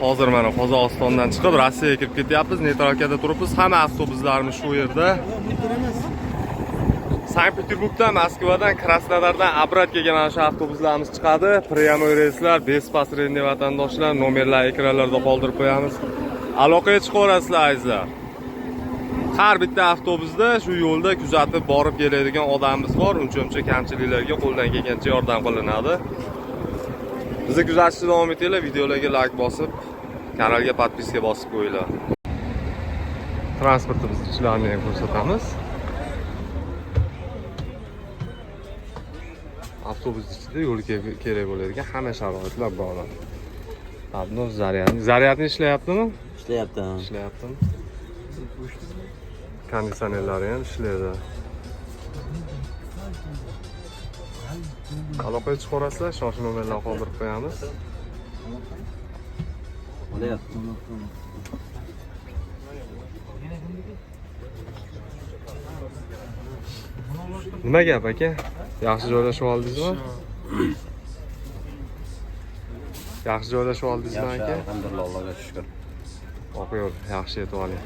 Hozir mana Qozog'istondan chiqib Rossiyaga kirib ketyapmiz. Neytralkada turibmiz. Hamma avtobuslarimiz shu yerda. Sankt-Peterburgdan, Moskvadan, Krasnodardan Abrat kelgan mana shu avtobuslarimiz chiqadi. Pryamoy reyslar, bespasredniy vatandoshlar, nomerlarni ekranlarda qoldirib qo'yamiz. Aloqaga chiqaverasizlar azizlar. Har bitta avtobusda shu yo'lda kuzatib borib keladigan odamimiz bor. Uncha-muncha kamchiliklarga qo'ldan kelgancha yordam qilinadi. Bizni kuzatishda davom etinglar, videolarga like bosib, kanalga podpiska bosib qo'yinglar. Transportimiz ichilarini ham ko'rsatamiz. Avtobus ichida yo'lga kerak bo'ladigan hamma sharoitlar bor. Abno zaryadni ishlayaptimi? Ishlayapti. Ishlayaptimi? Konditsionerlari ham ishlaydi. Aloqaga chiqaverasizlar, shoshiling nomerlarni qoldirib qo'yamiz. Bo'lyapti. Nima gap aka? Yaxshi joylashib oldingizmi? Yaxshi joylashib oldingizmi aka? Alhamdulillah, Allohga shukr. O'q yo'l, yaxshi yetib oling.